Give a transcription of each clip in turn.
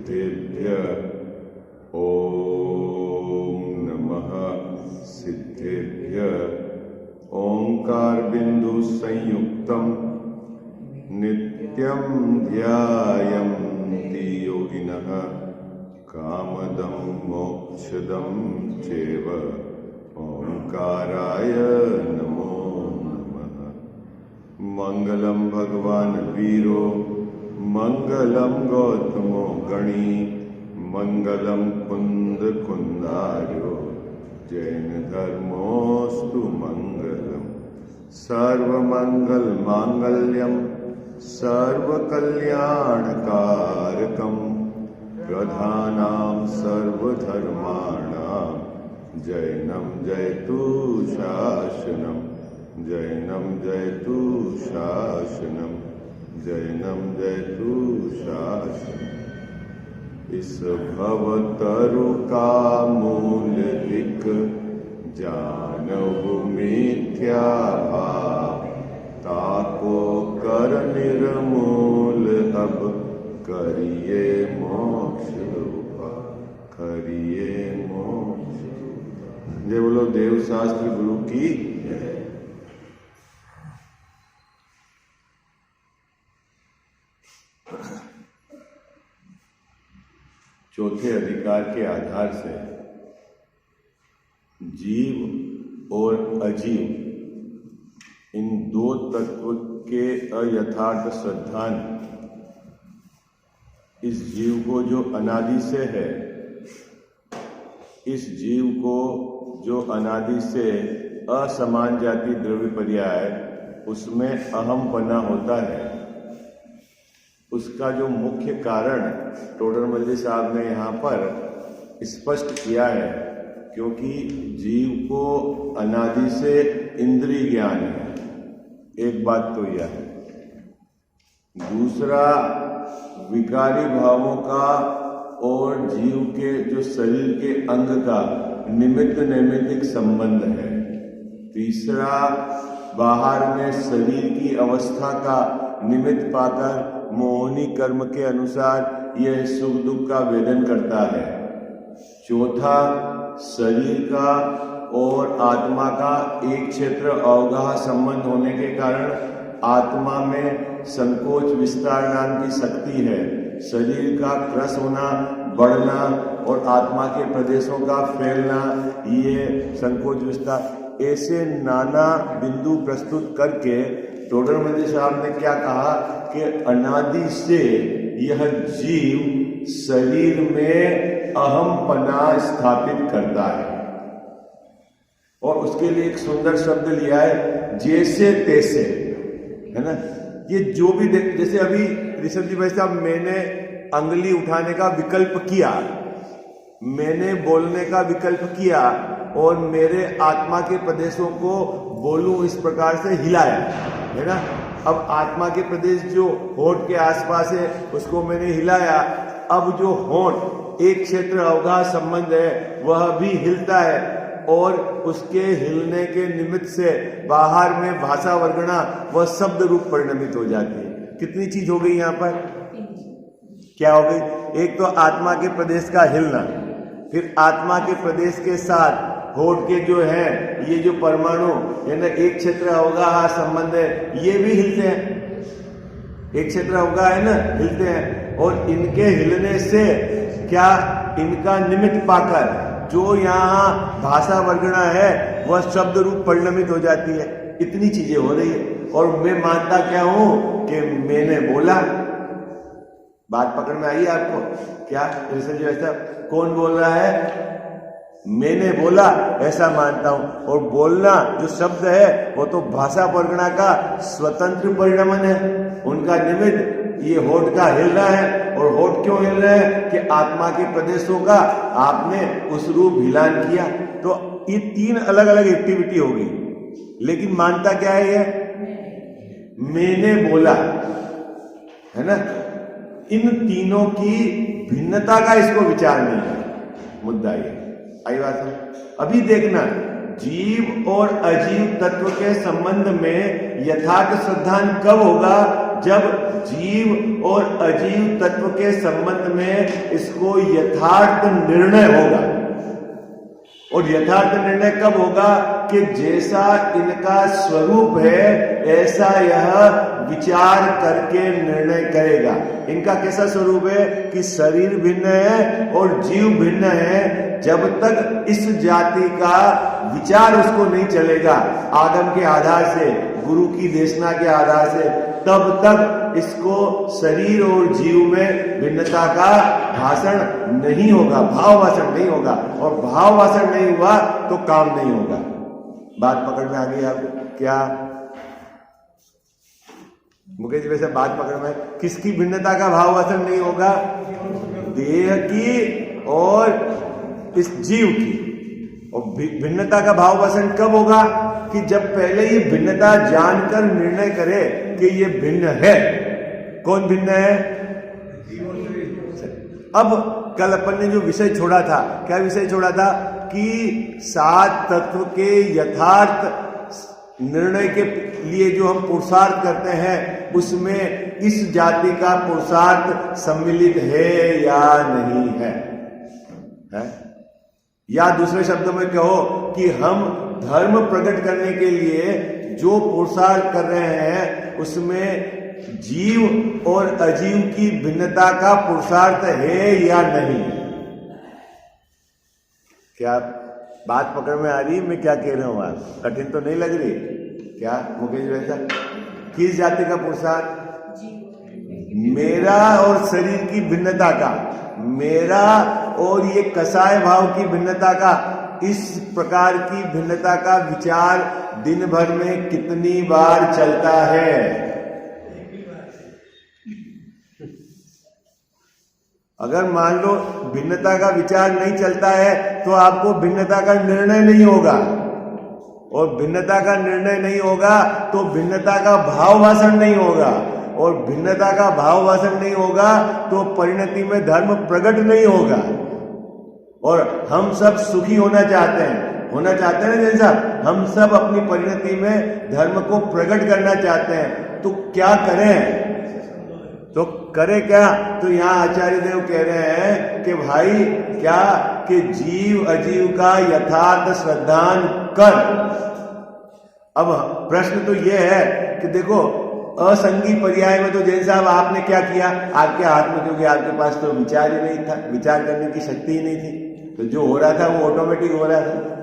सिद्धेभ्यः ॐ नमः सिद्धेभ्यः। ओंकार बिंदु संयुक्तं नित्यं ध्यायन्ति योगिनः कामदं मोक्षदं चैव ओंकाराय नमो नमः। मंगलम भगवान वीरो मंगलम गौतमो गणी मंगलम कुंद कुंदार्यो जैन धर्मोस्तु मंगलम। सर्वमंगल मांगल्यम सर्वकल्याणकारकम प्रधानां सर्वधर्माणां जैनं जयतु शासनम जैनं जयतु शासनम जैनं जयतु शासनम। इस भवतरु का मूल एक जानहु मिथ्या भाव ताको कर निर्मूल अब करिए मोक्ष रूपा करिए मोक्ष। जय बोलो देव शास्त्र गुरु की जय। चौथे अधिकार के आधार से जीव और अजीव इन दो तत्व के अयथार्थ श्रद्धान इस जीव को जो अनादि से है, इस जीव को जो अनादि से असमान जाति द्रव्य पर्याय उसमें अहम बना होता है, उसका जो मुख्य कारण टोडरमल्ली साहब ने यहाँ पर स्पष्ट किया है। क्योंकि जीव को अनादि से इंद्रिय ज्ञान है, एक बात तो यह है। दूसरा विकारी भावों का और जीव के जो शरीर के अंग का निमित्त नैमित्तिक संबंध है। तीसरा बाहर में शरीर की अवस्था का निमित्त पाकर मोहनी कर्म के अनुसार यह सुख दुख का वेदन करता है। चौथा शरीर का और आत्मा का एक क्षेत्र अवगाह संबंध होने के कारण आत्मा में संकोच विस्तार नाम की शक्ति है। शरीर का क्रस होना, बढ़ना और आत्मा के प्रदेशों का फैलना, ये संकोच विस्तार, ऐसे नाना बिंदु प्रस्तुत करके टोडरमल्ली साहब ने क्या कहा कि अनादि से यह जीव शरीर में अहम पना स्थापित करता है। और उसके लिए एक सुंदर शब्द लिया है, जैसे तैसे, है ना। ये जो भी जैसे अभी ऋषभ जी भाई साहब, मैंने अंगुली उठाने का विकल्प किया, मैंने बोलने का विकल्प किया और मेरे आत्मा के प्रदेशों को बोलूं इस प्रकार से हिलाया, है ना। अब आत्मा के प्रदेश जो होठ के आसपास है उसको मैंने हिलाया। अब जो होठ एक क्षेत्र अवगाह संबंध है वह भी हिलता है और उसके हिलने के निमित्त से बाहर में भाषा वर्गणा वह शब्द रूप परिणमित हो जाती है। कितनी चीज हो गई यहाँ पर, क्या हो गई? एक तो आत्मा के प्रदेश का हिलना, फिर आत्मा के प्रदेश के साथ होठ के जो है ये जो परमाणु है ना, एक क्षेत्र अवगाह संबंध है, ये भी हिलते हैं। एक क्षेत्र अवगाह है ना, हिलते हैं। और इनके हिलने से क्या, इनका निमित्त पाकर जो यहाँ भाषा वर्गणा है वह शब्द रूप परिणमित हो जाती है। इतनी चीजें हो रही है और मैं मानता क्या हूं कि मैंने बोला। बात पकड़ में आई आपको? क्या ऐसा कौन बोल रहा है? मैंने बोला, ऐसा मानता हूं। और बोलना जो शब्द है वो तो भाषा वर्गणा का स्वतंत्र परिणमन है। उनका निमित्त ये होठ का हिलना है। और होठ क्यों हिल रहे हैं? कि आत्मा के प्रदेशों का आपने उस रूप हिलान किया। तो ये तीन अलग अलग एक्टिविटी हो गई, लेकिन मानता क्या है ये? मैंने बोला, है ना। इन तीनों की भिन्नता का इसको विचार नहीं है। मुद्दा ये आई बात है। अभी देखना, जीव और अजीव तत्व के संबंध में यथार्थ श्रद्धान कब होगा? जब जीव और अजीव तत्व के संबंध में इसको यथार्थ निर्णय होगा। और यथार्थ निर्णय कब होगा कि जैसा इनका स्वरूप है ऐसा यह विचार करके निर्णय करेगा। इनका कैसा स्वरूप है कि शरीर भिन्न है और जीव भिन्न है। जब तक इस जाति का विचार उसको नहीं चलेगा आगम के आधार से, गुरु की देशना के आधार से, तब तक इसको शरीर और जीव में भिन्नता का भाषण नहीं होगा, भाव भाषण नहीं होगा। और भाव भाषण नहीं हुआ तो काम नहीं होगा। बात पकड़ में आ गई आपको? क्या मुकेश जी वैसे बात पकड़ में? किसकी भिन्नता का भाव भाषण नहीं होगा? देह की और इस जीव की। और भिन्नता का भाव भाषण कब होगा कि जब पहले ये भिन्नता जानकर निर्णय करे कि ये भिन्न है। कौन भिन्न है? अब कल अपन ने जो विषय छोड़ा था, क्या विषय छोड़ा था कि सात तत्व के यथार्थ निर्णय के लिए जो हम पुरुषार्थ करते हैं उसमें इस जाति का पुरुषार्थ सम्मिलित है या नहीं है? या दूसरे शब्दों में कहो कि हम धर्म प्रकट करने के लिए जो पुरुषार्थ कर रहे हैं उसमें जीव और अजीव की भिन्नता का पुरुषार्थ है या नहीं? क्या बात पकड़ में आ रही? मैं क्या कह रहा हूं? आप कठिन तो नहीं लग रही क्या मुकेश वैसा? किस जाति का पुरुषार्थ? मेरा और शरीर की भिन्नता का, मेरा और ये कसाय भाव की भिन्नता का। इस प्रकार की भिन्नता का विचार दिन भर में कितनी बार चलता है? अगर मान लो भिन्नता का विचार नहीं चलता है तो आपको भिन्नता का निर्णय नहीं होगा, और भिन्नता का निर्णय नहीं होगा तो भिन्नता का भाव भाषण नहीं होगा, और भिन्नता का भाव भाषण नहीं होगा तो परिणति में धर्म प्रकट नहीं होगा। और हम सब सुखी होना चाहते हैं ना जैन साहब? हम सब अपनी परिणति में धर्म को प्रकट करना चाहते हैं, तो क्या करें? तो करे क्या? तो यहाँ आचार्य देव कह रहे हैं कि भाई क्या कि जीव अजीव का यथार्थ श्रद्धान कर। अब प्रश्न तो यह है कि देखो असंगी पर्याय में तो जैन साहब आपने क्या किया? आपके हाथ में, क्योंकि आपके पास तो विचार ही नहीं था, विचार करने की शक्ति ही नहीं थी, तो जो हो रहा था वो ऑटोमेटिक हो रहा था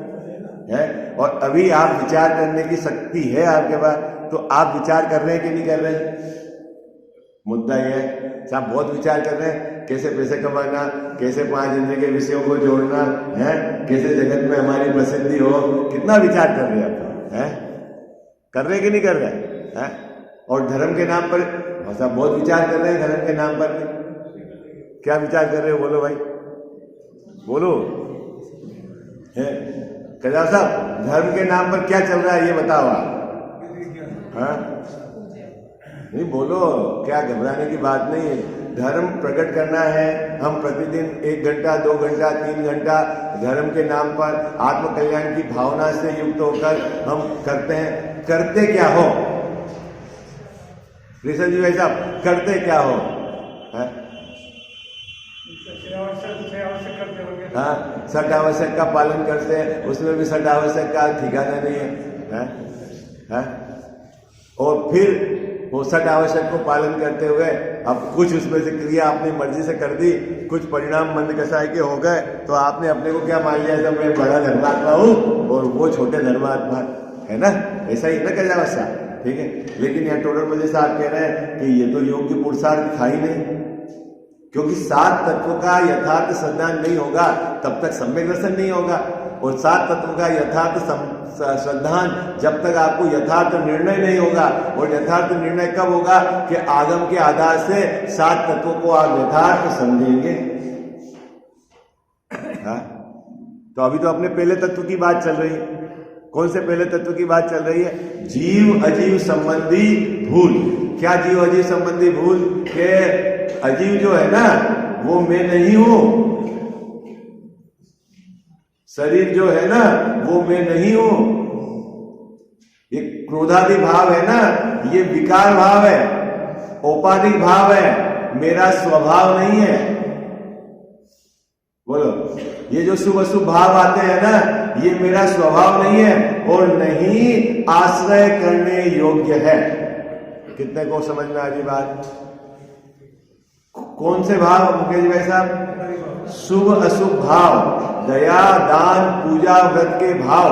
है। और अभी आप विचार करने की शक्ति है आपके पास, तो आप विचार कर रहे हैं कि नहीं कर रहे हैं? मुद्दा यह है साहब, बहुत विचार कर रहे हैं कैसे पैसे कमाना, कैसे 5 इंद्रिय के विषयों को जोड़ना है, कैसे जगत में हमारी प्रसिद्धि हो। कितना विचार कर रहे हैं आप? हैं कर रहे कि नहीं कर रहे हैं? और धर्म के नाम पर साहब बहुत विचार कर रहे हैं। धर्म के नाम पर भी क्या विचार कर रहे हो? बोलो भाई, बोलो है कजाव साहब, धर्म के नाम पर क्या चल रहा है ये बताओ आप। हाँ नहीं बोलो, क्या घबराने की बात नहीं है। धर्म प्रकट करना है। हम प्रतिदिन 1 घंटा 2 घंटा 3 घंटा धर्म के नाम पर आत्म कल्याण की भावना से युक्त होकर हम करते हैं। करते क्या हो ऋषभ जी भाई साहब? करते क्या हो? हाँ, सट आवश्यक का पालन करते हैं, उसमें भी सट आवश्यक का ठिकाना नहीं है। और फिर वो सट आवश्यक को पालन करते हुए अब कुछ उसमें से क्रिया अपनी मर्जी से कर दी, कुछ परिणाम मंद कसाय के हो गए, तो आपने अपने को क्या मान लिया? जब मैं बड़ा धर्मात्मा हूं और वो छोटे धर्मात्मा है ना, ऐसा ही ना कर जाओ सा, ठीक है। लेकिन यहाँ टोडर मजे साहब कह रहे हैं कि ये तो योग्य पुरुषार्थ था ही नहीं, क्योंकि 7 तत्वों का यथार्थ श्रद्धान नहीं होगा तब तक सम्यक दर्शन नहीं होगा। और 7 तत्वों का यथार्थ श्रद्धान जब तक आपको यथार्थ निर्णय नहीं होगा। और यथार्थ निर्णय कब होगा? कि आगम के आधार से 7 तत्वों को आप यथार्थ समझेंगे। हाँ? तो अभी तो अपने पहले तत्व की बात चल रही है। कौन से पहले तत्व की बात चल रही है? जीव अजीव संबंधी भूल। क्या जीव अजीव संबंधी भूल? के अजीव जो है ना वो मैं नहीं हूं, शरीर जो है ना वो मैं नहीं हूं, ये क्रोधादि भाव है ना ये विकार भाव है, औपाधिक भाव है, मेरा स्वभाव नहीं है। बोलो, ये जो शुभ अशुभ भाव आते हैं ना, ये मेरा स्वभाव नहीं है और नहीं आश्रय करने योग्य है। कितने को समझ में आ रही बात? कौन से भाव मुकेश भाई साहब? शुभ अशुभ भाव, दया दान पूजा व्रत के भाव,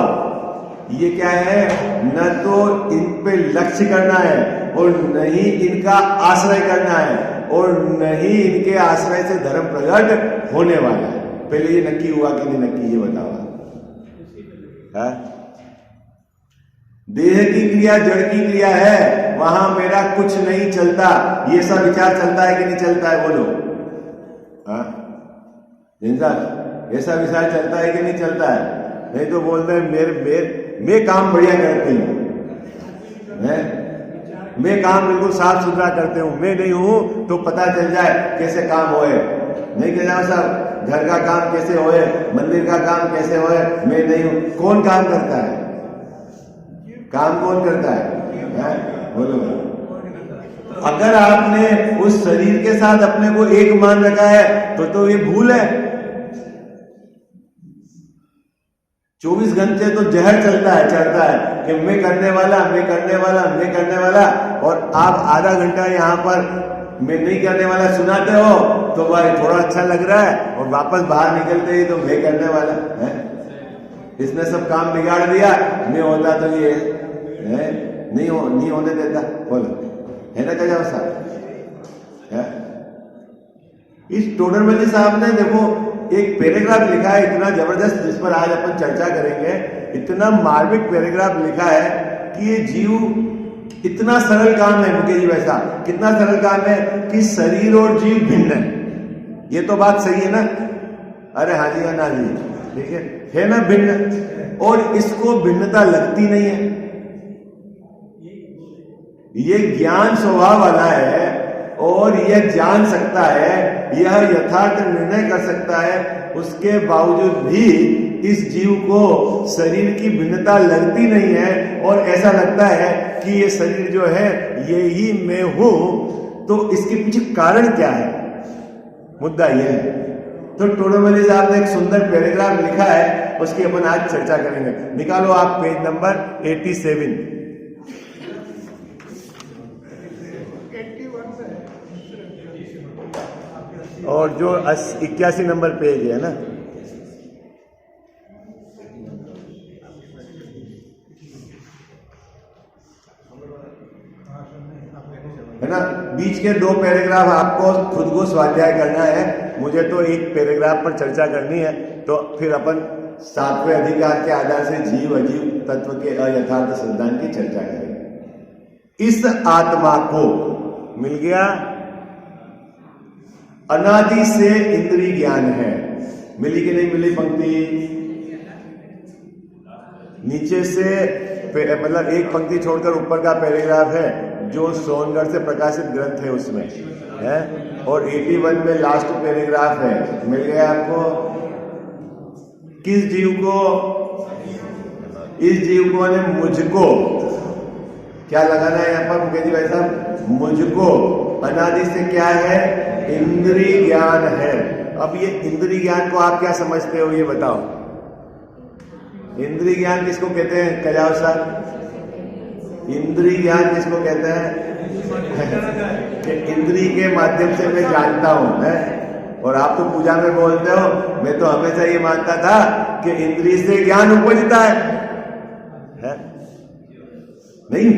ये क्या है? न तो इन पे लक्ष्य करना है और न ही इनका आश्रय करना है और न ही इनके आश्रय से धर्म प्रकट होने वाला है। पहले ये नक्की हुआ कि नहीं नक्की, ये बताओ। देह की क्रिया जड़ की क्रिया है, वहां मेरा कुछ नहीं चलता, ये सब विचार चलता है कि नहीं चलता है? बोलो। ऐसा विचार चलता है कि नहीं चलता है? नहीं तो बोलते हैं मैं काम बढ़िया करती हूं, मैं काम बिल्कुल साफ सुथरा करते हूं, मैं नहीं हूं तो पता चल जाए कैसे काम होए। नहीं कह जाओ साहब, घर का काम कैसे होए, मंदिर का काम कैसे होए, मैं नहीं हूं। कौन काम करता है? काम कौन करता है? बोलो। अगर आपने उस शरीर के साथ अपने को एक मान रखा है तो ये भूल है। 24 घंटे तो जहर चलता है कि मैं करने वाला, मैं करने वाला, मैं करने वाला, और आप आधा घंटा यहाँ पर मैं नहीं करने वाला सुनाते हो तो भाई थोड़ा अच्छा लग रहा है, और वापस बाहर निकलते ही तो मैं करने वाला है। इसने सब काम बिगाड़ दिया, मैं होता तो ये है नहीं होने देता। बोलो, है ना? क्या साहब, इस टोडरमल साहब ने देखो एक पैराग्राफ लिखा है इतना जबरदस्त, जिस पर आज अपन चर्चा करेंगे। इतना मार्मिक पैराग्राफ लिखा है कि ये जीव इतना सरल काम है। मुकेश जी वैसा कितना सरल काम है कि शरीर और जीव भिन्न है। ये तो बात सही है ना? अरे हाँ जी, ना जी, ठीक है ना? भिन्न, और इसको भिन्नता लगती नहीं है। ये ज्ञान स्वभाव वाला है और यह जान सकता है, यह यथार्थ निर्णय कर सकता है। उसके बावजूद भी इस जीव को शरीर की भिन्नता लगती नहीं है और ऐसा लगता है कि ये शरीर जो है ये ही मैं हूं। तो इसके पीछे कारण क्या है? मुद्दा यह है। तो टोडरमल साहब ने एक सुंदर पैराग्राफ लिखा है, उसकी अपन आज चर्चा करेंगे। निकालो आप पेज नंबर 87 और जो 81 नंबर पेज है ना, है ना? बीच के 2 पैराग्राफ आपको खुद को स्वाध्याय करना है। मुझे तो एक पैराग्राफ पर चर्चा करनी है, तो फिर अपन 7वें अधिकार के आधार से जीव अजीव तत्व के अयथार्थ सिद्धांत की चर्चा करेंगे। इस आत्मा को मिल गया अनादि से इंद्रिय ज्ञान है। मिली कि नहीं मिली पंक्ति? नीचे से मतलब एक पंक्ति छोड़कर ऊपर का पैराग्राफ है जो सोनगढ़ से प्रकाशित ग्रंथ है उसमें है, और 81 में लास्ट पैराग्राफ है। मिल गया आपको? किस जीव को? इस जीव को ने मुझको क्या लगाना है यहाँ पर मुकेश जी भाई साहब? मुझको अनादि से क्या है? इंद्रिय ज्ञान है। अब ये इंद्रिय ज्ञान को आप क्या समझते हो, ये बताओ। इंद्रिय ज्ञान किसको कहते हैं कजाव साहब? इंद्रिय ज्ञान किसको कहते हैं? कि इंद्रिय के माध्यम से मैं जानता हूं, है? और आप तो पूजा में बोलते हो, मैं तो हमेशा ये मानता था कि इंद्रिय से ज्ञान उपजता है? नहीं,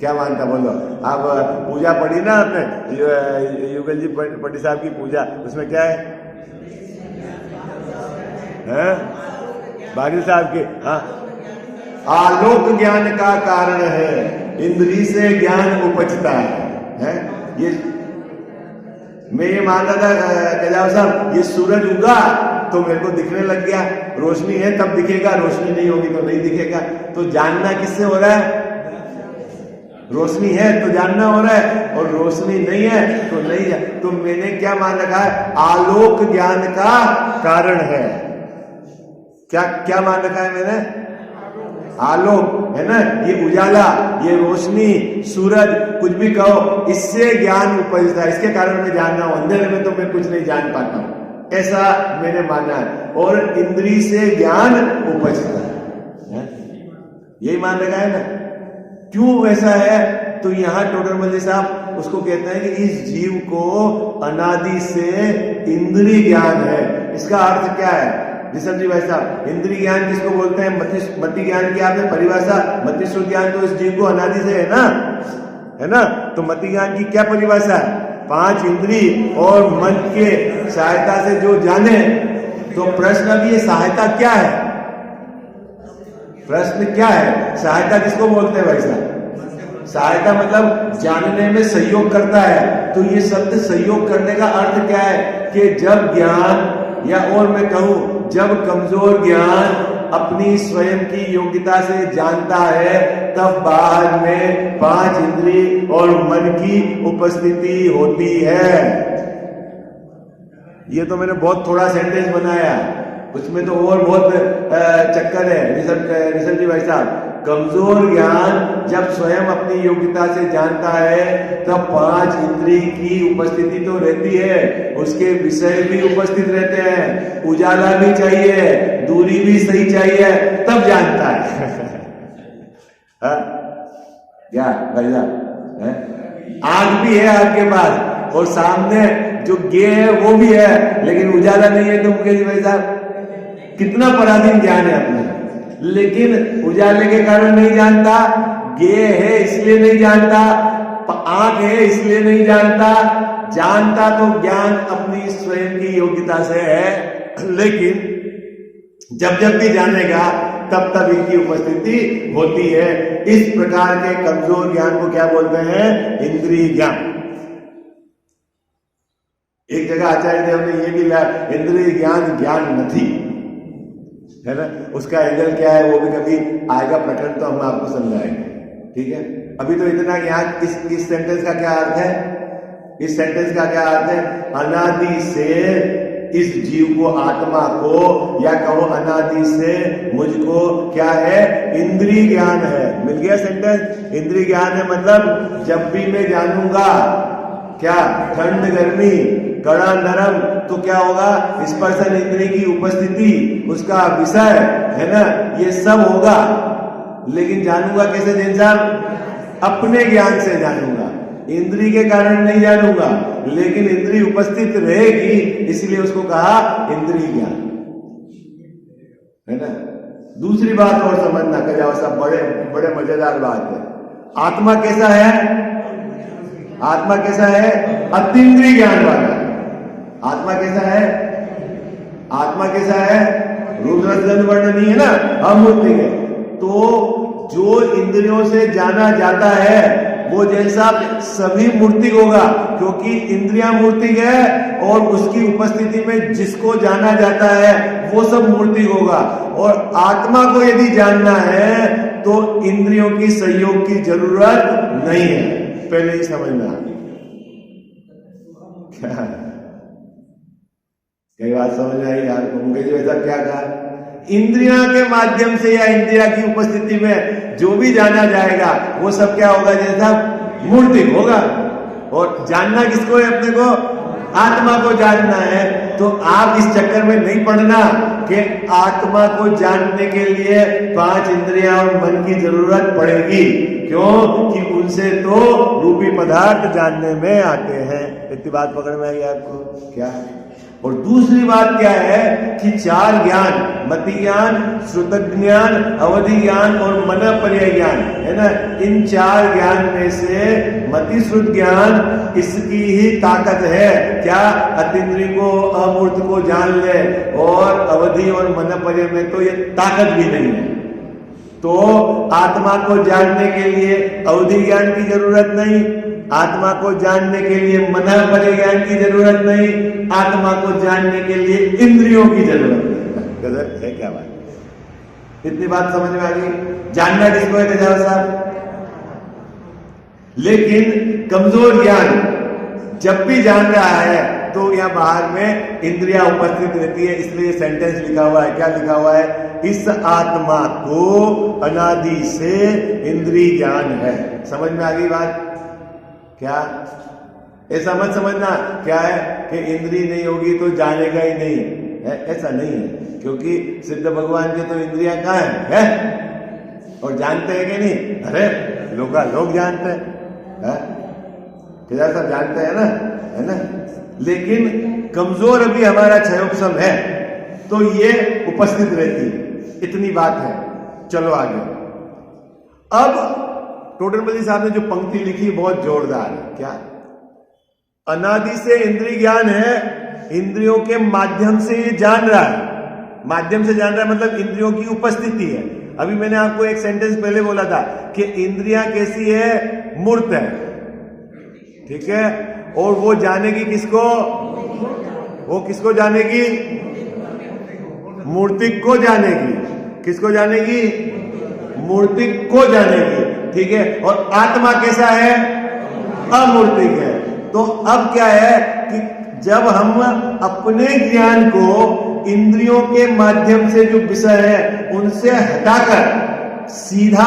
क्या मानता? बोलो। आप पूजा पढ़ी ना आपने, युगल जी पटी साहब की पूजा, उसमें क्या है? बागिल साहब के, हाँ, आलोक ज्ञान का कारण है, इंद्रिय से ज्ञान उपजता है? ये मैं ये मानता था कजाव साहब, ये सूरज उगा तो मेरे को दिखने लग गया, रोशनी है तब दिखेगा, रोशनी नहीं होगी तो नहीं दिखेगा। तो जानना किससे हो रहा है? रोशनी है तो जानना हो रहा है, और रोशनी नहीं है तो नहीं है। तो मैंने क्या मान रखा है? आलोक ज्ञान का कारण है। क्या मान रखा है मैंने? आलोक है ना, ये उजाला, ये रोशनी, सूरज, कुछ भी कहो, इससे ज्ञान उपजता है। इसके कारण मैं जान रहा हूं, अंधेरे में तो मैं कुछ नहीं जान पाता हूं, ऐसा मैंने माना है। और इंद्री से ज्ञान उपजता है, यही मान रखा है ना। क्यों वैसा है? तो यहां टोडर मल्ली साहब उसको कहते हैं कि इस जीव को अनादि से इंद्री ज्ञान है। इसका अर्थ क्या है ऋषभ जी भाई साहब? इंद्री ज्ञान किसको बोलते हैं? मति ज्ञान की आपने परिभाषा, मति श्रुत ज्ञान तो इस जीव को अनादि से है ना। तो मति ज्ञान की क्या परिभाषा है? 5 इंद्री और मन के सहायता से जो जाने। तो प्रश्न अभी ये सहायता क्या है? प्रश्न क्या है? सहायता किसको बोलते हैं भाई साहब? सहायता मतलब जानने में सहयोग करता है। तो ये शब्द सहयोग करने का अर्थ क्या है? कि जब ज्ञान, या और मैं कहूं जब कमजोर ज्ञान अपनी स्वयं की योग्यता से जानता है, तब बाहर में 5 इंद्री और मन की उपस्थिति होती है। ये तो मैंने बहुत थोड़ा सेंटेंस बनाया, उसमें तो और बहुत चक्कर है ऋषभ जी भाई साहब। कमजोर ज्ञान जब स्वयं अपनी योग्यता से जानता है, तब 5 इंद्री की उपस्थिति तो रहती है, उसके विषय भी उपस्थित रहते हैं, उजाला भी चाहिए, दूरी भी सही चाहिए, तब जानता है। क्या भाई साहब? आग भी है आपके पास और सामने जो गे है वो भी है, लेकिन उजाला नहीं है। तो मुकेश भाई साहब कितना पराधीन ज्ञान है अपने, लेकिन उजाले के कारण नहीं जानता, गे है इसलिए नहीं जानता, आंख है इसलिए नहीं जानता। जानता तो ज्ञान अपनी स्वयं की योग्यता से है, लेकिन जब जब भी जानेगा तब तब इनकी उपस्थिति होती है। इस प्रकार के कमजोर ज्ञान को क्या बोलते हैं? इंद्रिय ज्ञान। एक जगह आचार्य देव ने यह भी लिया, इंद्रिय ज्ञान ज्ञान नहीं है ना। उसका एंगल क्या है वो भी कभी आएगा प्रकरण, तो हम आपको समझाएंगे, ठीक है। अभी तो इतना कि यहाँ इस सेंटेंस का क्या अर्थ है? इस सेंटेंस का क्या अर्थ है? अनादि से इस जीव को, आत्मा को, या कहो अनादि से मुझको क्या है? इंद्रिय ज्ञान है। मिल गया सेंटेंस? इंद्रिय ज्ञान है मतलब जब भी मैं जानूंगा क्या, ठंड गर्मी, कड़ा नरम, तो क्या होगा? स्पर्शन इंद्रिय की उपस्थिति, उसका विषय है ना, ये सब होगा। लेकिन जानूंगा कैसे जैन साहब? अपने ज्ञान से जानूंगा, इंद्रिय के कारण नहीं जानूंगा, लेकिन इंद्रिय उपस्थित रहेगी, इसलिए उसको कहा इंद्रिय ज्ञान, है ना। दूसरी बात और समझना कजाओ साहब, बड़े बड़े मजेदार बात है। आत्मा कैसा है? आत्मा कैसा है? अतीन्द्रिय ज्ञान वाला। आत्मा कैसा है? आत्मा कैसा है? रूप रस गंध वर्ण नहीं है ना, अमूर्ति है। तो जो इंद्रियों से जाना जाता है वो जैसा सभी मूर्ति होगा, क्योंकि इंद्रियां मूर्ति है और उसकी उपस्थिति में जिसको जाना जाता है वो सब मूर्ति होगा। और आत्मा को यदि जानना है तो इंद्रियों की सहयोग की जरूरत नहीं है, पहले ही समझना। क्या कई बात समझ में आई यार? उनके जो ऐसा क्या कहा, इंद्रिया के माध्यम से या इंद्रिया की उपस्थिति में जो भी जाना जाएगा वो सब क्या होगा? जैसा मूर्ति होगा। और जानना किसको है? अपने को, आत्मा को जानना है। तो आप इस चक्कर में नहीं पड़ना कि आत्मा को जानने के लिए 5 इंद्रियां और मन की जरूरत पड़ेगी। क्यों? कि उनसे तो रूपी पदार्थ जानने में आते हैं। इतनी बात पकड़ में आई आपको? क्या? और दूसरी बात क्या है कि 4 ज्ञान, मति ज्ञान, श्रुत ज्ञान, अवधि ज्ञान और मन पर्याय ज्ञान, है ना। इन 4 ज्ञान में से मति श्रुत ज्ञान इसकी ही ताकत है क्या? अतीन्द्रिय को, अमूर्त को जान ले। और अवधि और मन पर्याय में तो ये ताकत भी नहीं है। तो आत्मा को जानने के लिए अवधि ज्ञान की जरूरत नहीं, आत्मा को जानने के लिए मन पर्याय ज्ञान की जरूरत नहीं, आत्मा को जानने के लिए इंद्रियों की जरूरत है। क्या बात? इतनी बात समझ में आ गई? जानना किसको है तेजाब साहब? लेकिन कमजोर ज्ञान जब भी जान रहा है तो यहाँ बाहर में इंद्रियां उपस्थित रहती है, इसलिए सेंटेंस लिखा हुआ है। क्या लिखा हुआ है? इस आत्मा को अनादि से इंद्रिय ज्ञान है। समझ में आ गई बात? क्या ऐसा मत समझना क्या है कि इंद्रिय नहीं होगी तो जानेगा ही नहीं है, ऐसा नहीं है। क्योंकि सिद्ध भगवान के तो इंद्रियां कहाँ है? और जानते हैं कि नहीं? अरे लोग जानते हैं, केदार साहब जानते हैं ना, है ना। लेकिन कमजोर अभी हमारा क्षयोपशम है, तो ये उपस्थित रहती है। इतनी बात है। चलो आगे। अब टोडरमल जी साहब ने जो पंक्ति लिखी बहुत जोरदार है। क्या? अनादि से इंद्रिय ज्ञान है, इंद्रियों के माध्यम से ये जान रहा है। माध्यम से जान रहा है मतलब इंद्रियों की उपस्थिति है। अभी मैंने आपको एक सेंटेंस पहले बोला था कि इंद्रियां कैसी है? मूर्त है, ठीक है। और वो जानेगी किसको? वो किसको जानेगी? मूर्तिक को जानेगी। किसको जानेगी? मूर्तिक को जानेगी, ठीक है। और आत्मा कैसा है? अमूर्तिक है। तो अब क्या है कि जब हम अपने ज्ञान को इंद्रियों के माध्यम से जो विषय है उनसे हटाकर सीधा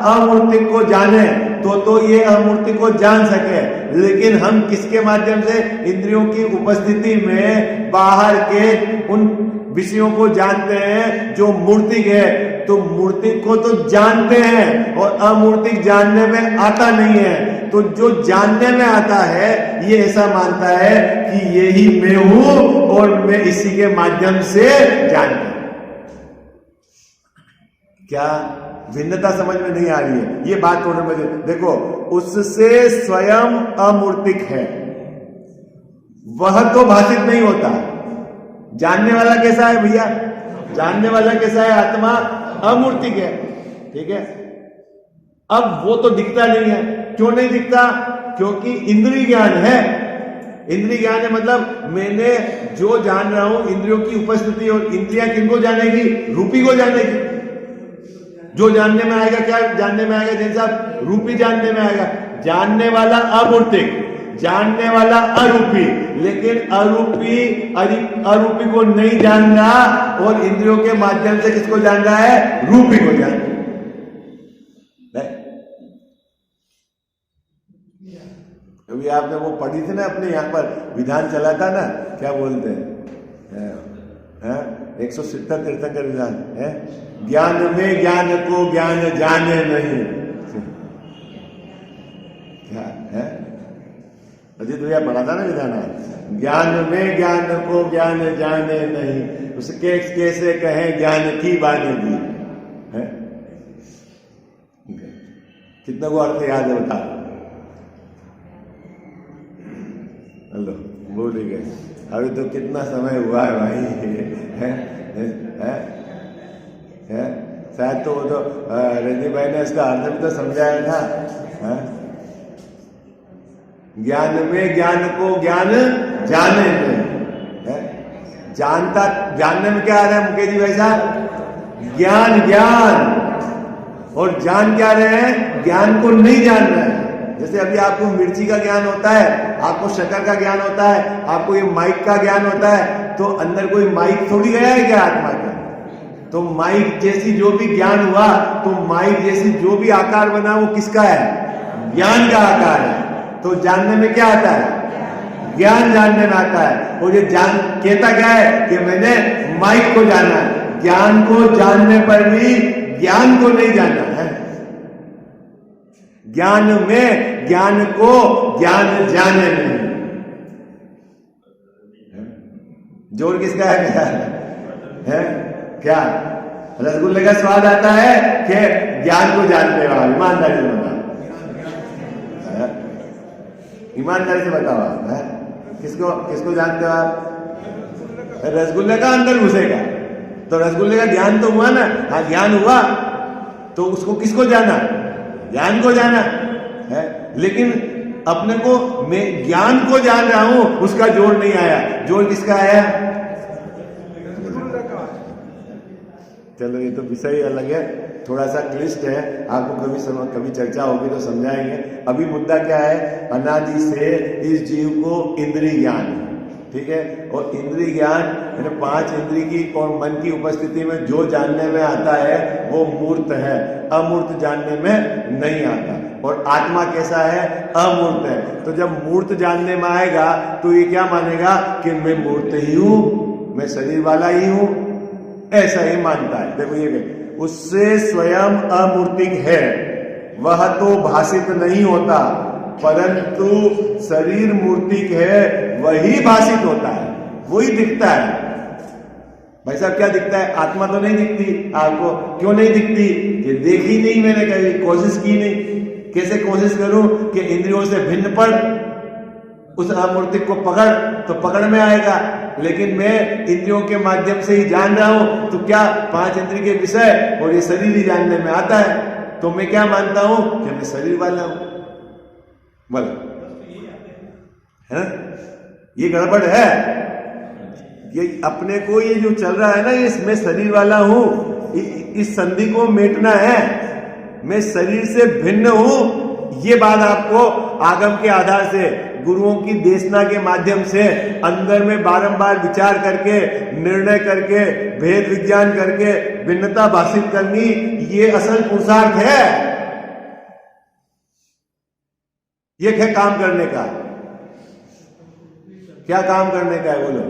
अमूर्तिक को जाने तो ये अमूर्तिक को जान सके। लेकिन हम किसके माध्यम से? इंद्रियों की उपस्थिति में बाहर के उन विषयों को जानते हैं जो मूर्तिक है। तो मूर्तिक को तो जानते हैं और अमूर्तिक जानने में आता नहीं है। तो जो जानने में आता है ये ऐसा मानता है कि यही मैं हूं और मैं इसी के माध्यम से जानता हूं। क्या भिन्नता समझ में नहीं आ रही है? ये बात थोड़ी मुझे देखो, उससे स्वयं अमूर्तिक है, वह तो भाषित नहीं होता। जानने वाला कैसा है भैया? जानने वाला कैसा है? आत्मा अमूर्तिक है, ठीक है। अब वो तो दिखता नहीं है। क्यों नहीं दिखता? क्योंकि इंद्रिय ज्ञान है। इंद्रिय ज्ञान है मतलब मैंने जो जान रहा हूं इंद्रियों की उपस्थिति। और इंद्रियां किनको जानेगी? रूपी को जानेगी। जो जानने में आएगा, क्या जानने में आएगा? जैसे आप रूपी जानने में आएगा। जानने वाला अमूर्तिक, जानने वाला अरूपी। लेकिन अरूपी को नहीं जान रहा और इंद्रियों के माध्यम से किसको जान रहा है? रूपी को जान रहा है। अभी आपने वो पढ़ी थी ना, अपने यहां पर विधान चला था ना, क्या बोलते हैं 170 तीर्थंकर विधान है। ज्ञान में ज्ञान को ज्ञान जाने नहीं। क्या है? अजीत भैया पढ़ा था ना विधान। ज्ञान में ज्ञान को ज्ञान जाने नहीं, उसके कैसे कहें ज्ञान की बानेगी है। कितना को अर्थ याद है बता? हेलो, भूल ही गए। अभी तो कितना समय हुआ है भाई, है? शायद तो वो तो रजनी भाई ने इसका अर्थ भी तो समझाया था। ज्ञान में ज्ञान को ज्ञान जाने में, जानता जानने में क्या आ रहा है मुकेश जी भाई साहब? ज्ञान। और जान क्या रहे हैं? ज्ञान को नहीं जान रहे हैं। जैसे अभी आपको मिर्ची का ज्ञान होता है, आपको शक्कर का ज्ञान होता है, आपको ये माइक का ज्ञान होता है, तो अंदर कोई माइक थोड़ी गया है क्या आत्मा का? तो माइक जैसी जो भी ज्ञान हुआ, तो माइक जैसी जो भी आकार बना वो किसका है? ज्ञान का आकार है। तो जानने में क्या आता है? ज्ञान जानने में आता है। और ये जान कहता क्या है कि मैंने माइक को जाना है। ज्ञान को जानने पर भी ज्ञान को नहीं जाना है। ज्ञान में ज्ञान को ज्ञान जाने में। जोर किसका है? क्या रसगुल्ले का स्वाद आता है कि ज्ञान को जानते हो? ईमानदारी से बताओ, ईमानदारी से बताओ आप। किसको जानते हो आप? रसगुल्ले का अंदर घुसेगा तो रसगुल्ले का ज्ञान तो हुआ ना। हाँ, ज्ञान हुआ तो उसको किसको जाना? ज्ञान को जाना है। लेकिन अपने को मैं ज्ञान को जान रहा हूं, उसका जोर नहीं आया। जोर किसका आया? चलो, ये तो विषय अलग है, थोड़ा सा क्लिष्ट है। आपको कभी चर्चा होगी तो समझाएंगे। अभी मुद्दा क्या है? अनादि से इस जीव को इंद्रिय ज्ञान, ठीक है। और इंद्रिय ज्ञान यानी 5 इंद्रिय की और मन की उपस्थिति में जो जानने में आता है वो मूर्त है, अमूर्त जानने में नहीं आता। और आत्मा कैसा है? अमूर्त है। तो जब मूर्त जानने में आएगा तो ये क्या मानेगा कि मैं मूर्त ही हूं, मैं शरीर वाला ही हूं, ऐसा ही मानता है। देखो ये उससे स्वयं अमूर्तिक है, वह तो भाषित नहीं होता, परंतु शरीर मूर्तिक है, वही भाषित होता है, वही दिखता है। भाई साहब क्या दिखता है? आत्मा तो नहीं दिखती आपको। क्यों नहीं दिखती? ये देखी नहीं मैंने, कभी कोशिश की नहीं। कैसे कोशिश करूं कि इंद्रियों से भिन्न पड़, उस अमूर्तिक को पकड़, तो पकड़ में आएगा। लेकिन मैं इंद्रियों के माध्यम से ही जान रहा हूं, तो क्या 5 इंद्रिय के विषय और ये शरीर ही जानने में आता है, तो मैं क्या मानता हूं कि मैं शरीर वाला हूं। बोलो है ये गड़बड़ है। ये अपने को ये जो चल रहा है ना, इसमें शरीर वाला हूं, इस संधि को मेटना है। मैं शरीर से भिन्न हूं, ये बात आपको आगम के आधार से, गुरुओं की देशना के माध्यम से अंदर में बारंबार विचार करके, निर्णय करके, भेद विज्ञान करके भिन्नता भाषित करनी, ये असल पुरुषार्थ है। ये है काम करने का। क्या काम करने का है? बोलो।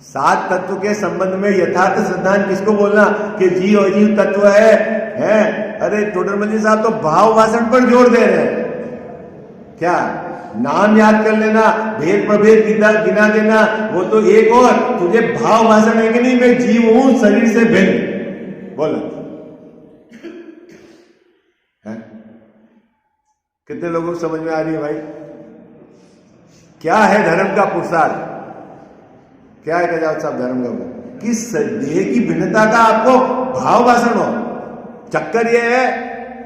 7 तत्व के संबंध में यथार्थ सिद्धांत किसको बोलना कि जीव अजीव तत्व है? अरे टोडरमल साहब तो भाव भाषण पर जोर दे रहे हैं। क्या नाम याद कर लेना, भेद प्रभेद गिना देना, वो तो एक। और तुझे भाव भाषण है कि नहीं, मैं जीव हूं शरीर से भिन्न। बोलो कितने लोगों को समझ में आ रही है भाई? क्या है धर्म का पुरुषार्थ? क्या है कजावत साहब धर्म का? कि देह की भिन्नता का आपको भाव भाषण हो। चक्कर यह है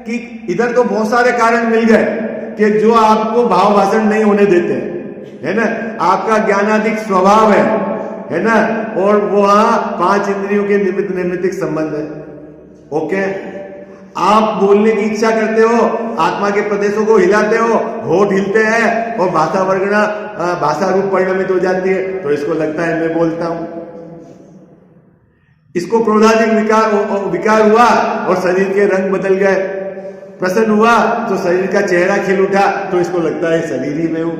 कि इधर तो बहुत सारे कारण मिल गए कि जो आपको भाव भाषण नहीं होने देते, है ना। आपका ज्ञानाधिक स्वभाव है ना, और वहां 5 इंद्रियों के निमित्त नैमित्तिक संबंध है। ओके, आप बोलने की इच्छा करते हो, आत्मा के प्रदेशों को हिलाते हो, होठ हिलते हैं और भाषा वर्गना भाषा रूप परिणमित हो जाती है, तो इसको लगता है मैं बोलता हूं। इसको क्रोधाधिक विकार हुआ और शरीर के रंग बदल गए। प्रसन्न हुआ तो शरीर का चेहरा खिल उठा, तो इसको लगता है शरीर ही में हूं।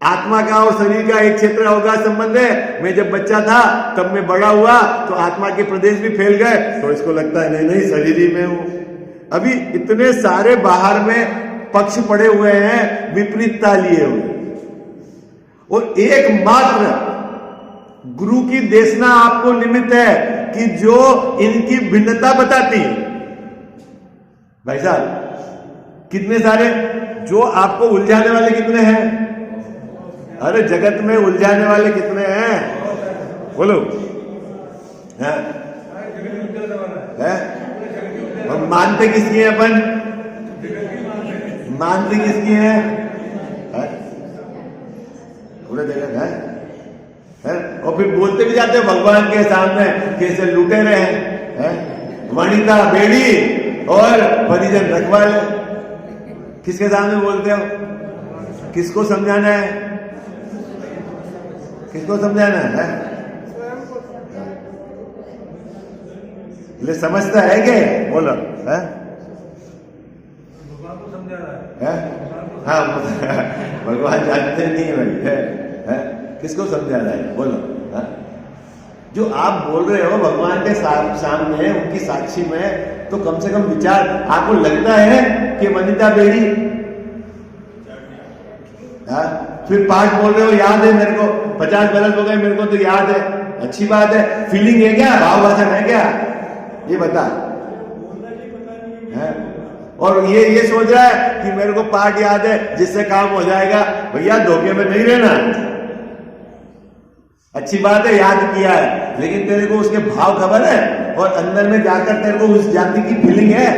आत्मा का और शरीर का एक क्षेत्र होगा संबंध है। मैं जब बच्चा था तब मैं बड़ा हुआ तो आत्मा के प्रदेश भी फैल गए, तो इसको लगता है नहीं नहीं शरीर ही में हूं। अभी इतने सारे बाहर में पक्ष पड़े हुए हैं, विपरीतता लिए हुए, और एकमात्र गुरु की देशना आपको निमित्त है कि जो इनकी भिन्नता बताती है। भाई साहब कितने सारे जो आपको उलझाने वाले कितने हैं? अरे जगत में उलझाने वाले कितने हैं? बोलो है? और मानते किसकी है अपन? मानते किसकी है? पूरे जगत है? और फिर बोलते भी जाते हैं भगवान के सामने कैसे लुटे रहे हैं, वणिता बेड़ी और परिजन रखवाले। किसके सामने बोलते हो? किसको समझाना है? किसको समझाना है? ले समझता है क्या? बोलो है? भगवान को समझा रहा है। हाँ भगवान जानते नहीं है भाई, है? किसको समझा रहा है? बोलो है? जो आप बोल रहे हो भगवान के सामने उनकी साक्षी में, तो कम से कम विचार। आपको लगता है कि वनिता बेड़ी, फिर पाठ बोल रहे हो, याद है मेरे को, 50 बरस हो गए मेरे को तो याद है, अच्छी बात है। फीलिंग है क्या? भाव भाषण है क्या? ये बता है? और ये सोच रहा है कि मेरे को पाठ याद है जिससे काम हो जाएगा। भैया धोखे में नहीं रहना। अच्छी बात है याद किया है, लेकिन तेरे को उसके भाव खबर है और अंदर में जाकर तेरे को उस जाति की फीलिंग है?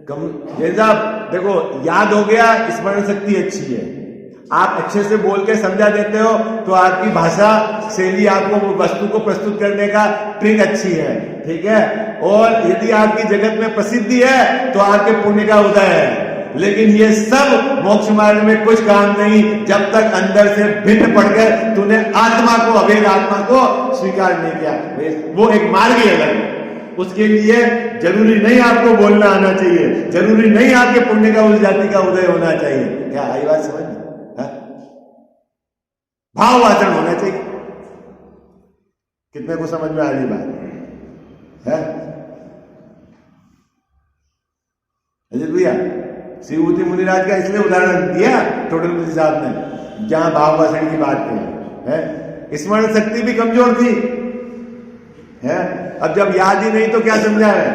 कम साहब देखो, याद हो गया, स्मरण शक्ति अच्छी है, आप अच्छे से बोल के समझा देते हो तो आपकी भाषा शैली आपको वो वस्तु को प्रस्तुत करने का ट्रिक अच्छी है, ठीक है। और यदि आपकी जगत में प्रसिद्धि है तो आपके पुण्य का उदय है। लेकिन ये सब मोक्ष मार्ग में कुछ काम नहीं जब तक अंदर से भिन्न पड़कर तूने आत्मा को, अभेद आत्मा को स्वीकार नहीं किया। वो एक मार्ग ही अलग है। उसके लिए जरूरी नहीं आपको बोलना आना चाहिए, जरूरी नहीं आपके पुण्य का उस जाति का उदय होना चाहिए। क्या आई बात समझ में? भाव आचरण होना चाहिए। कितने को समझ में आ रही बात है? अजय भैया शिवभूति मुनिराज का इसलिए उदाहरण दिया टोटल मुनि साहब ने, जहां भाव वासना की बात की है। स्मरण शक्ति भी कमजोर थी है। अब जब याद ही नहीं तो क्या समझा है?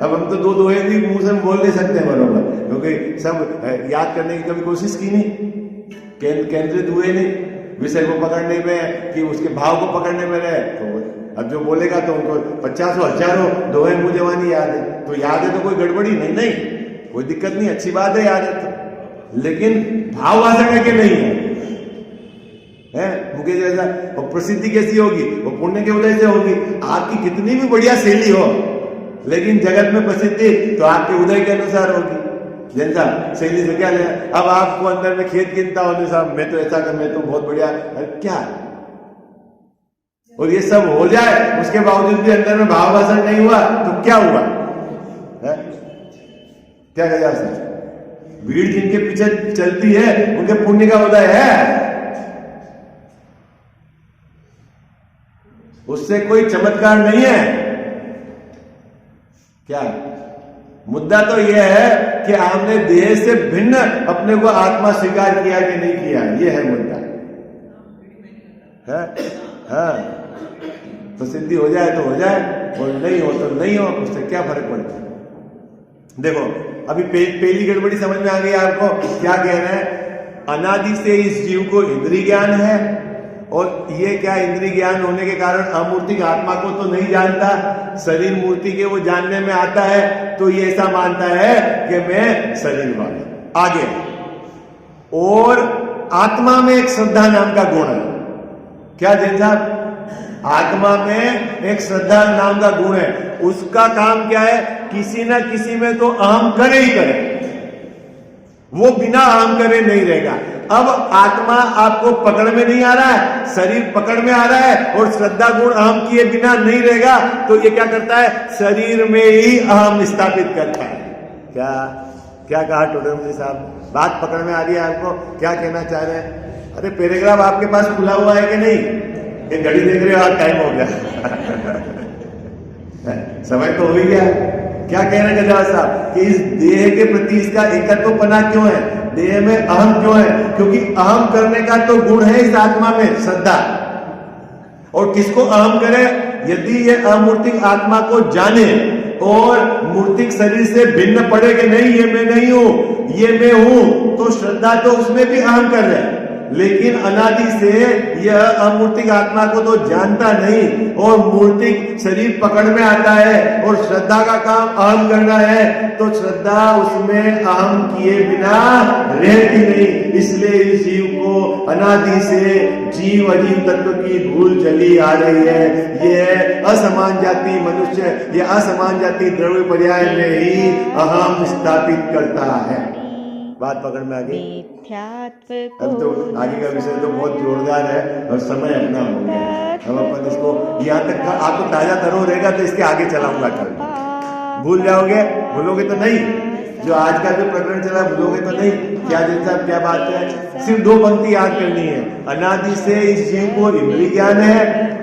अब हम तो दो दोहे भी मुंह से बोल नहीं सकते बरोबर, क्योंकि सब याद करने की कभी कोशिश की नहीं, केंद्रित हुए नहीं विषय को पकड़ने में कि उसके भाव को पकड़ने में रहे। तो अब जो बोलेगा तो उनको 50,000 दोहे मुंह जवानी याद है, तो याद है तो कोई गड़बड़ी नहीं, नहीं कोई दिक्कत नहीं, अच्छी बात है याद है तो। लेकिन भाव वासना के नहीं है मुकेश जैसा। और प्रसिद्धि कैसी होगी? वो पुण्य के उदय से होगी। आपकी कितनी भी बढ़िया शैली हो लेकिन जगत में प्रसिद्धि तो आपके उदय के अनुसार होगी। जैसा शैली से क्या लेना? अब आपको अंदर में खेत गिनता होने साहब मैं तो ऐसा कर, मैं तो बहुत बढ़िया, क्या? और ये सब हो जाए उसके बावजूद भी अंदर में भाव वासना नहीं हुआ तो क्या हुआ है? क्या कहा सर? भीड़ जिनके पीछे चलती है उनके पुण्य का उदय है, उससे कोई चमत्कार नहीं है। क्या मुद्दा तो यह है कि आपने देह से भिन्न अपने को आत्मा स्वीकार किया कि नहीं किया, यह है मुद्दा है। हाँ, प्रसिद्धि हो जाए तो हो जाए और नहीं हो तो नहीं हो, उससे क्या फर्क पड़ता है? देखो अभी पहली गड़बड़ी समझ में आ गई आपको। क्या कह रहे हैं? अनादि से इस जीव को इंद्रिय ज्ञान है और ये क्या इंद्रिय ज्ञान होने के कारण अमूर्तिक आत्मा को तो नहीं जानता, शरीर मूर्ति के वो जानने में आता है तो ये ऐसा मानता है कि मैं शरीर वाला। आगे और आत्मा में एक श्रद्धा नाम का गुण है। क्या जैन साहब? आत्मा में एक श्रद्धा नाम का गुण है। उसका काम क्या है? किसी ना किसी में तो अहम करे ही करे, वो बिना अहम करे नहीं रहेगा। अब आत्मा आपको पकड़ में नहीं आ रहा है, शरीर पकड़ में आ रहा है और श्रद्धा गुण अहम किए बिना नहीं रहेगा तो ये क्या करता है? शरीर में ही अहम स्थापित करता है। क्या क्या कहा टोटल मुनि साहब? बात पकड़ में आ रही है आपको? क्या कहना चाह रहे हैं? अरे पैराग्राफ आपके पास खुला हुआ है कि नहीं? ये घड़ी देख रहे हो आप? टाइम हो गया समय तो हो ही गया। क्या कह रहे हैं गजराज साहब कि इस देह के प्रति इसका एकत्वपना क्यों है? देह में अहम क्यों है? क्योंकि अहम करने का तो गुण है इस आत्मा में, श्रद्धा। और किसको अहम करे? यदि ये अमूर्तिक आत्मा को जाने और मूर्तिक शरीर से भिन्न पड़े कि नहीं ये मैं नहीं हूं, ये मैं हूं, तो श्रद्धा तो उसमें भी अहम कर रहे हैं। लेकिन अनादि से यह अमूर्तिक आत्मा को तो जानता नहीं और मूर्तिक शरीर पकड़ में आता है और श्रद्धा का काम अहम करना है तो श्रद्धा उसमें अहम किए बिना रहती नहीं। इसलिए इस जीव को अनादि से जीव अजीव तत्व की भूल चली आ रही है। यह असमान जाति मनुष्य, यह असमान जाति द्रव्य पर्याय में ही अहम स्थापित करता है। बात पकड़ में आ गई? अब तो आगे का विषय तो बहुत जोरदार है और समय अपना हो गया। हम अपन इसको यहाँ तक का आपको ताजा तरो रहेगा तो इसके आगे चलाऊंगा कल। भूल जाओगे? भूलोगे तो नहीं। जो आज का जो प्रकरण चला भूलोगे तो नहीं। क्या जैन साहब क्या बात है? सिर्फ 2 पंक्ति याद करनी है। अनादि से इस जीव को इंद्रिय ज्ञान है,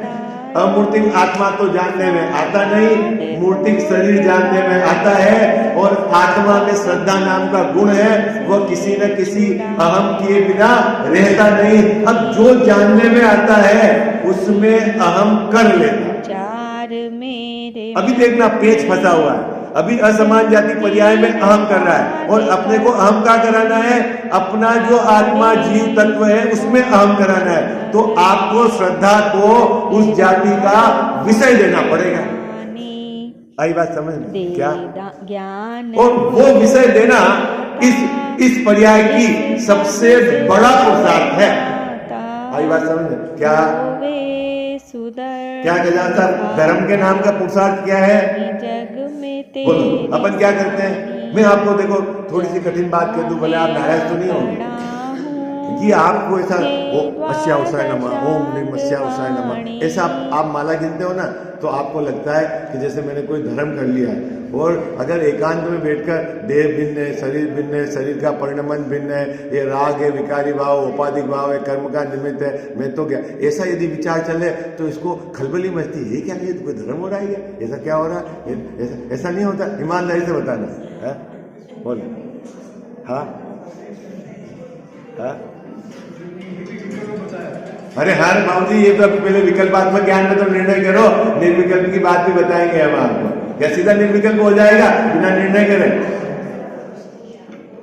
अमूर्तिक आत्मा तो जानने में आता नहीं, मूर्तिक शरीर जानने में आता है और आत्मा में श्रद्धा नाम का गुण है, वह किसी न किसी अहम किए बिना रहता नहीं। अब जो जानने में आता है उसमें अहम कर लेता। अभी देखना पेच फंसा हुआ है। अभी असमान जाति पर्याय में अहम कर रहा है और अपने को अहम क्या कराना है? अपना जो आत्मा जीव तत्व है उसमें अहम कराना है। तो आपको श्रद्धा को उस जाति का विषय देना पड़ेगा। आई बात समझ में? क्या ज्ञान? और वो विषय देना इस पर्याय की सबसे बड़ा पुरुषार्थ है। आई बात समझ में? क्या क्या गजानन साहब, धर्म के नाम का पुरुषार्थ क्या है? बोलो, अपन क्या करते हैं? मैं आपको देखो थोड़ी सी कठिन बात कह दूं, भले आप नाराज तो नहीं होंगे कि आपको ऐसा मस्या उसाय नमा, ओम नीम मस्या उसाय नमा, ऐसा आप माला गिनते हो ना, तो आपको लगता है कि जैसे मैंने कोई धर्म कर लिया है। और अगर एकांत में बैठकर देह भिन्न है, शरीर भिन्न है, शरीर का परिणमन भिन्न है, ये राग है, विकारी भाव, औपाधिक भाव है, कर्म का निमित्त है, मैं तो क्या, ऐसा यदि विचार चले तो इसको खलबली मचती है। क्या, ये तो कोई धर्म हो रहा है, ऐसा क्या हो रहा है? ऐसा नहीं होता, ईमानदारी से बताना है। बोलो। हाँ हाँ, अरे हाँ बाबूजी, ये तो पहले विकल्पात्मक ज्ञान में तो निर्णय करो, निर्विकल्प की बात भी बताएंगे हम आपको। क्या सीधा निर्विकल्प हो जाएगा बिना निर्णय करे?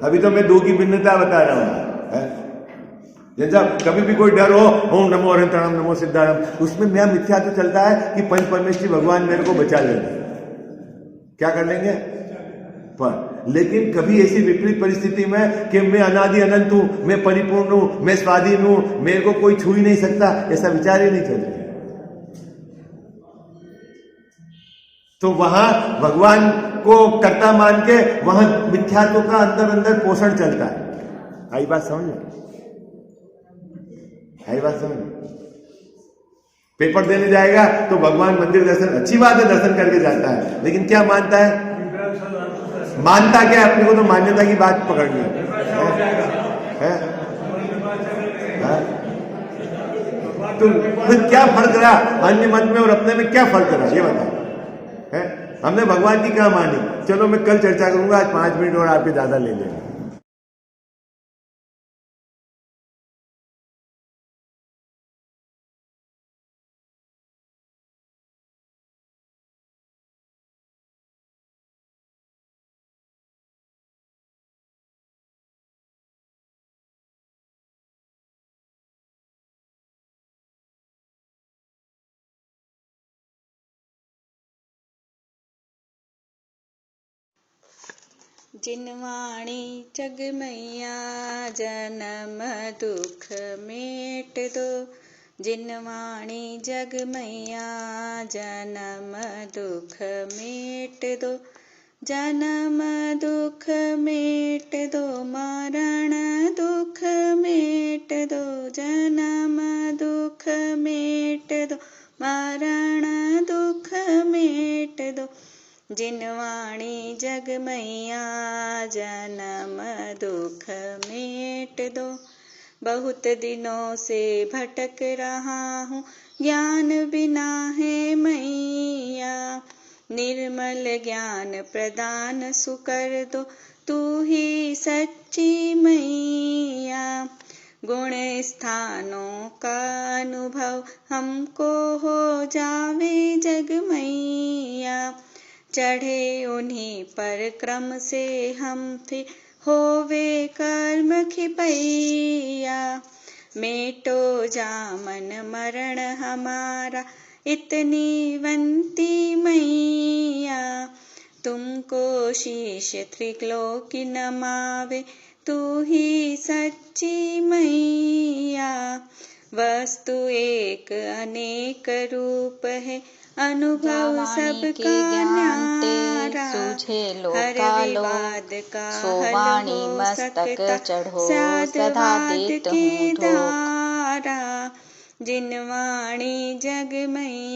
अभी तो मैं दो की भिन्नता बता रहा हूं। जैसा कभी भी कोई डर हो, ओम नमो हरितरम नमो सिद्धारम, उसमें मेरा मिथ्या तो चलता है कि पंच परमेश्वरी भगवान मेरे को बचा लेंगे। क्या कर लेंगे? पर लेकिन कभी ऐसी विपरीत परिस्थिति में कि मैं अनादि अनंत हूं, मैं परिपूर्ण हूं, मैं स्वाधीन हूं, मेरे को कोई छू ही नहीं सकता, ऐसा विचार ही नहीं चलता। तो वहां भगवान को कर्ता मान के वहां मिथ्यात्व का अंदर अंदर पोषण चलता है। आई बात समझ? आई बात समझ? पेपर देने जाएगा तो भगवान मंदिर दर्शन, अच्छी बात है, दर्शन करके जाता है, लेकिन क्या मानता है? मानता क्या? अपने को तो मान्यता की बात पकड़नी है। तो फिर क्या फर्क रहा अन्य मत में और अपने में? क्या फर्क रहा ये बताओ? है, हमने भगवान की क्या मानी? चलो मैं कल चर्चा करूंगा, आज 5 मिनट और आपके ज्यादा ले लेंगे। जिनवाणी जग मैया जन्म दुख मेट दो, जिनवाणी जग मैया जन्म दुख मेट दो, जन्म दुख मेट दो, मरण दुख मेट दो, जन्म दुख मेट दो, मरण दुख मेट दो, जिनवाणी जग मैया जन्म दुख मेट दो। बहुत दिनों से भटक रहा हूँ, ज्ञान बिना है मैया, निर्मल ज्ञान प्रदान सुकर दो, तू ही सच्ची मैया। गुण स्थानों का अनुभव हमको हो जावे जग मैया, चढ़े उन्हीं पर क्रम से हम थे होवे कर्म खिपैया, मेटो जामन मरण हमारा इतनी वंती मैया, तुमको शीश त्रिलोकी नमावे तू ही सच्ची मैया। वस्तु एक अनेक रूप है, अनुभव सबका न्यारा, हर विवाद का हल हो सकता सद्वाद की धारा, जिनवाणी जग मैया।